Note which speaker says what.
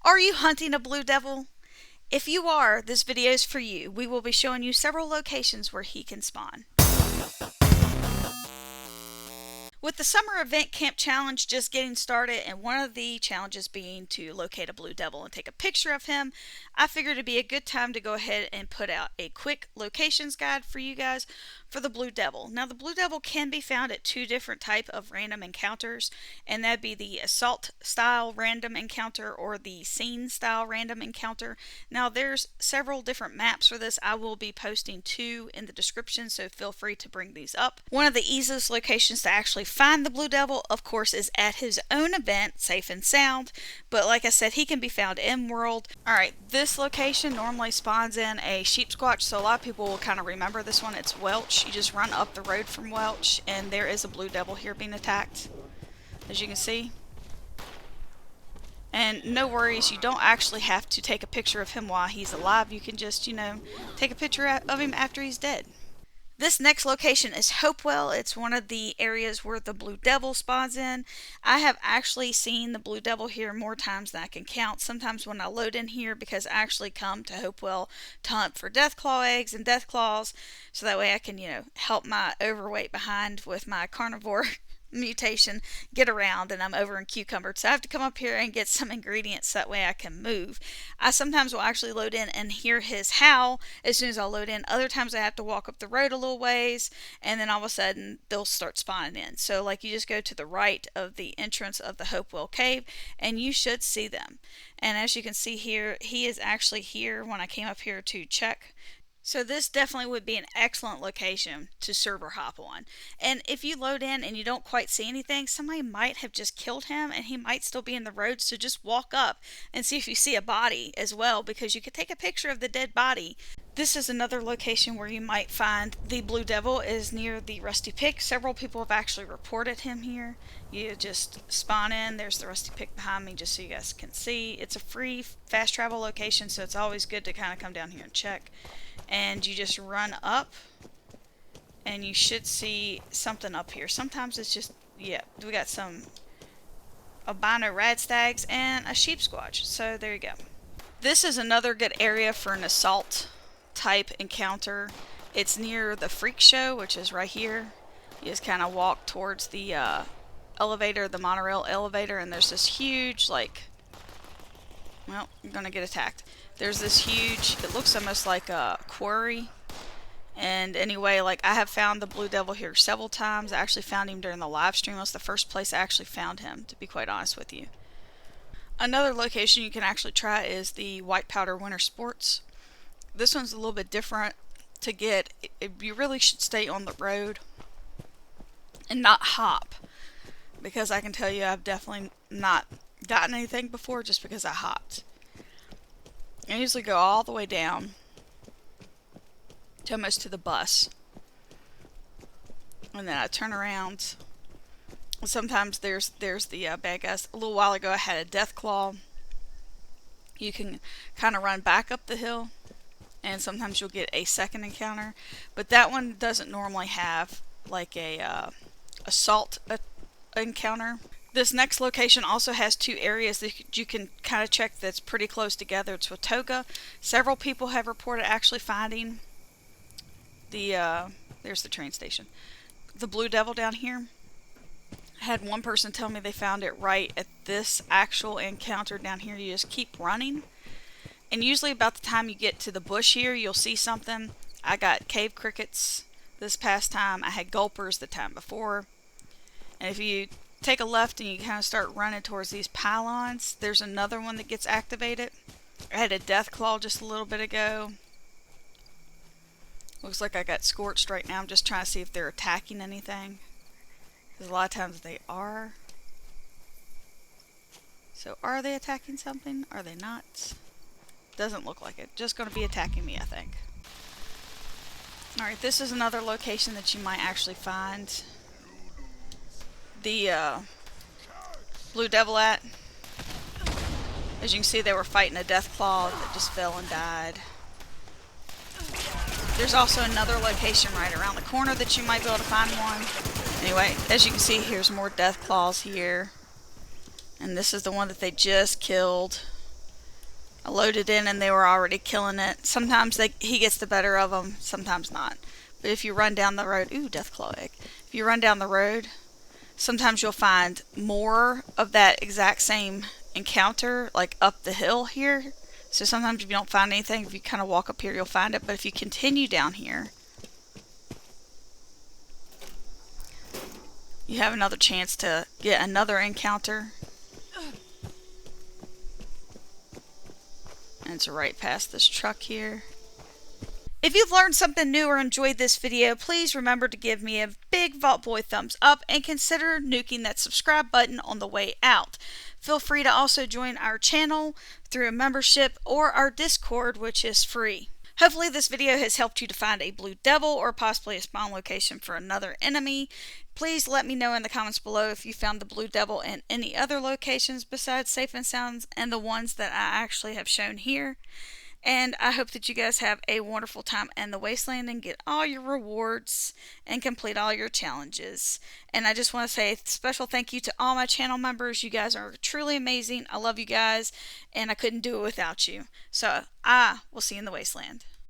Speaker 1: Are you hunting a blue devil? If you are, this video is for you. We will be showing you several locations where he can spawn. With the summer event camp challenge just getting started, and one of the challenges being to locate a blue devil and take a picture of him, I figured it'd be a good time to go ahead and put out a quick locations guide for you guys for the blue devil. Now, the blue devil can be found at two different type of random encounters, and that'd be the assault style random encounter or the scene style random encounter. Now, there's several different maps for this. I will be posting two in the description, so feel free to bring these up. One of the easiest locations to actually find the blue devil, of course, is at his own event, Safe and Sound, but like I said, he can be found in world. Alright, this location normally spawns in a sheep squatch, so a lot of people will kind of remember this one. It's Welch. You just run up the road from Welch, and there is a blue devil here being attacked, as you can see. And no worries, you don't actually have to take a picture of him while he's alive. You can just, take a picture of him after he's dead. This next location is Hopewell. It's one of the areas where the blue devil spawns in. I have actually seen the blue devil here more times than I can count. Sometimes when I load in here, because I actually come to Hopewell to hunt for Deathclaw eggs and Deathclaws, so that way I can, help my overweight behind with my carnivore mutation get around, and I'm over in cucumber, so I have to come up here and get some ingredients so that way I can move. I sometimes will actually load in and hear his howl as soon as I load in. Other times I have to walk up the road a little ways, and then all of a sudden they'll start spawning in. So like, you just go to the right of the entrance of the Hopewell cave and you should see them. And as you can see here, he is actually here when I came up here to check. So this definitely would be an excellent location to server hop on. And if you load in and you don't quite see anything, somebody might have just killed him and he might still be in the road. So just walk up and see if you see a body as well, because you could take a picture of the dead body. This is another location where you might find the blue devil, is near the rusty pick. Several people have actually reported him here. You just spawn in. There's the rusty pick behind me, just so you guys can see. It's a free fast travel location, so it's always good to kind of come down here and check. And you just run up and you should see something up here. Sometimes it's just, we got some albino rad stags and a sheep squatch. So there you go. This is another good area for an assault type encounter. It's near the freak show, which is right here. You just kind of walk towards the elevator, the monorail elevator, and there's this huge, I'm gonna get attacked. There's this huge, it looks almost like a quarry. And anyway, I have found the blue devil here several times. I actually found him during the live stream. It was the first place I actually found him, to be quite honest with you. Another location you can actually try is the White Powder Winter Sports. This one's a little bit different to get. You really should stay on the road and not hop, because I can tell you I've definitely not gotten anything before just because I hopped. I usually go all the way down to almost to the bus, and then I turn around. Sometimes there's the bad guys. A little while ago I had a Deathclaw. You can kind of run back up the hill, and sometimes you'll get a second encounter, but that one doesn't normally have like a assault encounter. This next location also has two areas that you can kind of check that's pretty close together. It's with Toga. Several people have reported actually finding the, there's the train station, the blue devil down here. I had one person tell me they found it right at this actual encounter down here. You just keep running, and usually about the time you get to the bush here, you'll see something. I got cave crickets this past time. I had gulpers the time before. And if you take a left and you kind of start running towards these pylons, there's another one that gets activated. I had a Deathclaw just a little bit ago. Looks like I got scorched right now. I'm just trying to see if they're attacking anything, because a lot of times they are. So are they attacking something? Are they not? Doesn't look like it. Just going to be attacking me, I think. Alright, this is another location that you might actually find the blue devil at. As you can see, they were fighting a Deathclaw that just fell and died. There's also another location right around the corner that you might be able to find one. Anyway, as you can see, here's more Deathclaws here. And this is the one that they just killed. I loaded in and they were already killing it. Sometimes he gets the better of them, sometimes not. But if you run down the road, ooh, Deathclaw Egg. If you run down the road, sometimes you'll find more of that exact same encounter, like up the hill here. So sometimes if you don't find anything, if you kind of walk up here, you'll find it. But if you continue down here, you have another chance to get another encounter. And it's right past this truck here. If you've learned something new or enjoyed this video, please remember to give me a big Vault Boy thumbs up and consider nuking that subscribe button on the way out. Feel free to also join our channel through a membership or our Discord, which is free. Hopefully this video has helped you to find a blue devil or possibly a spawn location for another enemy. Please let me know in the comments below if you found the blue devil in any other locations besides Safe and Sounds and the ones that I actually have shown here. And I hope that you guys have a wonderful time in the wasteland and get all your rewards and complete all your challenges. And I just want to say a special thank you to all my channel members. You guys are truly amazing. I love you guys and I couldn't do it without you. So I will see you in the wasteland.